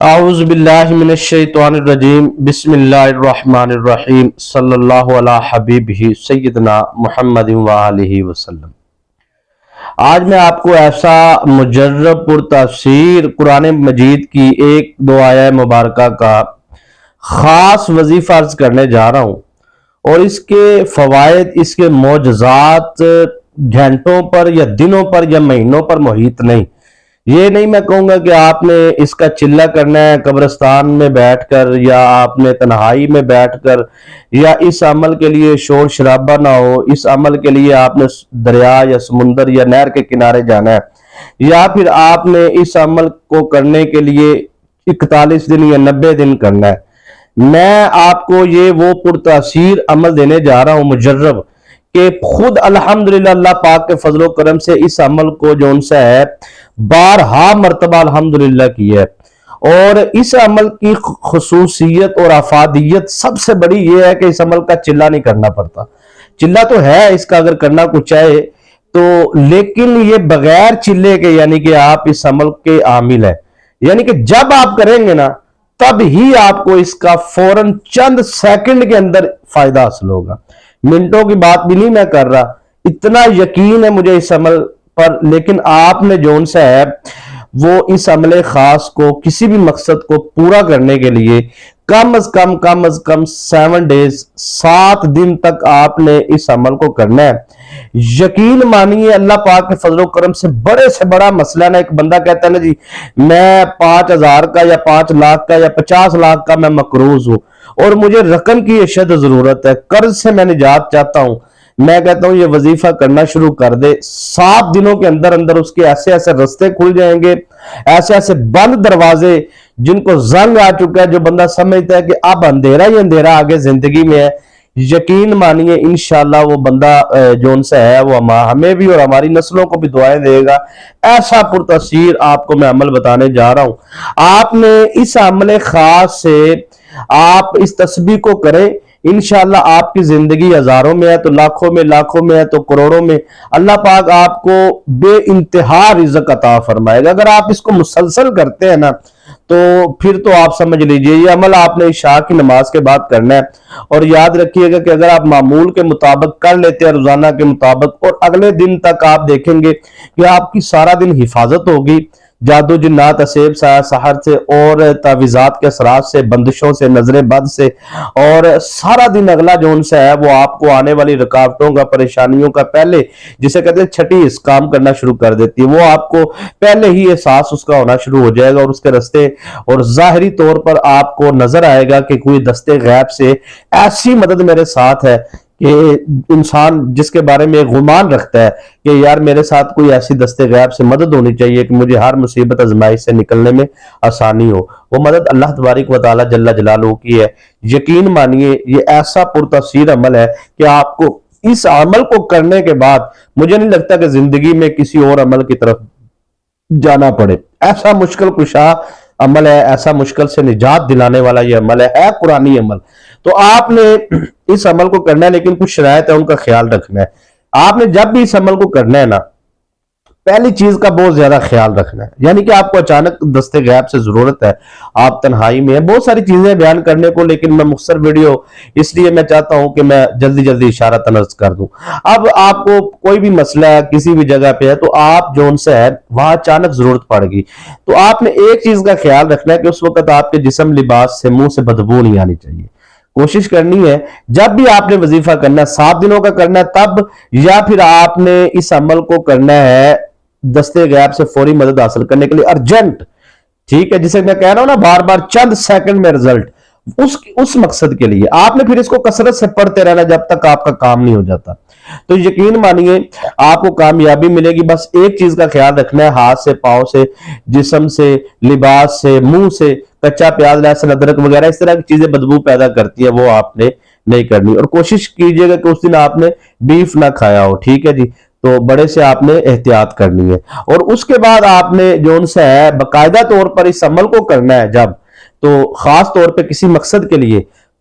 اعوذ باللہ من الشیطان الرجیم بسم اللہ الرحمن الرحیم صلی اللہ علی حبیبہ سیدنا محمد وآلہ وسلم۔ آج میں آپ کو ایسا مجرب پر تفسیر قرآن مجید کی ایک دو آیہ مبارکہ کا خاص وظیفہ عرض کرنے جا رہا ہوں، اور اس کے فوائد، اس کے معجزات گھنٹوں پر یا دنوں پر یا مہینوں پر محیط نہیں۔ یہ نہیں میں کہوں گا کہ آپ نے اس کا چلہ کرنا ہے قبرستان میں بیٹھ کر، یا آپ نے تنہائی میں بیٹھ کر، یا اس عمل کے لیے شور شرابہ نہ ہو، اس عمل کے لیے آپ نے دریا یا سمندر یا نہر کے کنارے جانا ہے، یا پھر آپ نے اس عمل کو کرنے کے لیے 41 دن یا 90 دن کرنا ہے۔ میں آپ کو یہ وہ پرتاثیر عمل دینے جا رہا ہوں مجرب، کہ خود الحمدللہ اللہ پاک کے فضل و کرم سے اس عمل کو جو ان سے ہے بارہا مرتبہ الحمدللہ کی ہے۔ اور اس عمل کی خصوصیت اور افادیت سب سے بڑی یہ ہے کہ اس عمل کا چلہ نہیں کرنا پڑتا۔ چلہ تو ہے اس کا اگر کرنا کچھ چاہے تو، لیکن یہ بغیر چلے کے، یعنی کہ آپ اس عمل کے عامل ہیں، یعنی کہ جب آپ کریں گے نا تب ہی آپ کو اس کا فوراً چند سیکنڈ کے اندر فائدہ حاصل ہوگا۔ منٹوں کی بات بھی نہیں میں کر رہا، اتنا یقین ہے مجھے اس عمل پر۔ لیکن آپ نے جو ان سے ہے وہ اس عمل خاص کو، کسی بھی مقصد کو پورا کرنے کے لیے کم از کم 7 ڈیز، 7 دن تک آپ نے اس عمل کو کرنا ہے۔ یقین مانیے اللہ پاک کے فضل و کرم سے بڑے سے بڑا مسئلہ نا، ایک بندہ کہتا ہے نا جی میں 5,000 کا یا 5 لاکھ کا یا 50 لاکھ کا میں مقروض ہوں اور مجھے رقم کی اشد ضرورت ہے، قرض سے میں نجات چاہتا ہوں۔ میں کہتا ہوں یہ وظیفہ کرنا شروع کر دے، 7 دنوں کے اندر اندر اس کے ایسے ایسے رستے کھل جائیں گے، ایسے ایسے بند دروازے جن کو زنگ آ چکا ہے، جو بندہ سمجھتا ہے کہ اب اندھیرا ہی اندھیرا آگے زندگی میں ہے، یقین مانیے انشاءاللہ وہ بندہ جو ان سے ہے وہ ہمیں بھی اور ہماری نسلوں کو بھی دعائیں دے گا۔ ایسا پرتاثیر آپ کو میں عمل بتانے جا رہا ہوں۔ آپ نے اس عمل خاص سے آپ اس تسبیح کو کریں، انشاءاللہ آپ کی زندگی ہزاروں میں ہے تو لاکھوں میں ہے تو کروڑوں میں، اللہ پاک آپ کو بے انتہا رزق عطا فرمائے گا۔ اگر آپ اس کو مسلسل کرتے ہیں نا تو پھر تو آپ سمجھ لیجئے یہ عمل آپ نے عشاء کی نماز کے بعد کرنا ہے۔ اور یاد رکھیے گا کہ اگر آپ معمول کے مطابق کر لیتے ہیں، روزانہ کے مطابق، اور اگلے دن تک آپ دیکھیں گے کہ آپ کی سارا دن حفاظت ہوگی جادو جنات اسیب سایہ سحر سے اور تعویذات کے اثرات سے، بندشوں سے، نظر بد سے، اور سارا دن اگلا جو ان سے ہے وہ آپ کو آنے والی رکاوٹوں کا، پریشانیوں کا پہلے، جسے کہتے ہیں چھٹی اس کام کرنا شروع کر دیتی ہے، وہ آپ کو پہلے ہی احساس اس کا ہونا شروع ہو جائے گا، اور اس کے رستے اور ظاہری طور پر آپ کو نظر آئے گا کہ کوئی دستے غیب سے ایسی مدد میرے ساتھ ہے کہ انسان جس کے بارے میں گمان رکھتا ہے کہ یار میرے ساتھ کوئی ایسی دستے غیب سے مدد ہونی چاہیے کہ مجھے ہر مصیبت آزمائش سے نکلنے میں آسانی ہو، وہ مدد اللہ تبارک و تعالی جل جلالہ کی ہے۔ یقین مانیے یہ ایسا پرتاثیر عمل ہے کہ آپ کو اس عمل کو کرنے کے بعد مجھے نہیں لگتا کہ زندگی میں کسی اور عمل کی طرف جانا پڑے۔ ایسا مشکل کشا عمل ہے، ایسا مشکل سے نجات دلانے والا یہ عمل ہے قرآنی عمل۔ تو آپ نے اس عمل کو کرنا ہے، لیکن کچھ شرائط ہے ان کا خیال رکھنا ہے۔ آپ نے جب بھی اس عمل کو کرنا ہے نا، پہلی چیز کا بہت زیادہ خیال رکھنا ہے، یعنی کہ آپ کو اچانک دستے غیب سے ضرورت ہے، آپ تنہائی میں ہیں، بہت ساری چیزیں بیان کرنے کو، لیکن میں مختصر ویڈیو اس لیے میں چاہتا ہوں کہ میں جلدی اشارہ عرض کر دوں۔ اب آپ کو کوئی بھی مسئلہ ہے کسی بھی جگہ پہ ہے تو آپ جو ان سے ہے وہاں اچانک ضرورت پڑ گئی تو آپ نے ایک چیز کا خیال رکھنا ہے کہ اس وقت آپ کے جسم، لباس سے، منہ سے بدبو نہیں آنی چاہیے۔ کوشش کرنی ہے جب بھی آپ نے وظیفہ کرنا ہے، 7 دنوں کا کرنا ہے تب، یا پھر آپ نے اس عمل کو کرنا ہے دستے غیب سے فوری مدد حاصل کرنے کے لیے ارجنٹ، ٹھیک ہے، جسے میں کہہ رہا ہوں نا بار بار چند سیکنڈ میں رزلٹ، اس مقصد کے لیے آپ نے پھر اس کو کثرت سے پڑھتے رہنا جب تک آپ کا کام نہیں ہو جاتا۔ تو یقین مانیے آپ کو کامیابی ملے گی۔ بس ایک چیز کا خیال رکھنا ہے، ہاتھ سے، پاؤں سے، جسم سے، لباس سے، منہ سے کچا پیاز، لہسن، ادرک وغیرہ اس طرح کی چیزیں بدبو پیدا کرتی ہیں، وہ آپ نے نہیں کرنی۔ اور کوشش کیجئے گا کہ اس دن آپ نے بیف نہ کھایا ہو، ٹھیک ہے جی، تو بڑے سے آپ نے احتیاط کرنی ہے۔ اور اس کے بعد آپ نے جو ان سے ہے باقاعدہ طور پر اس عمل کو کرنا ہے جب، تو خاص طور پہ کسی مقصد کے لیے،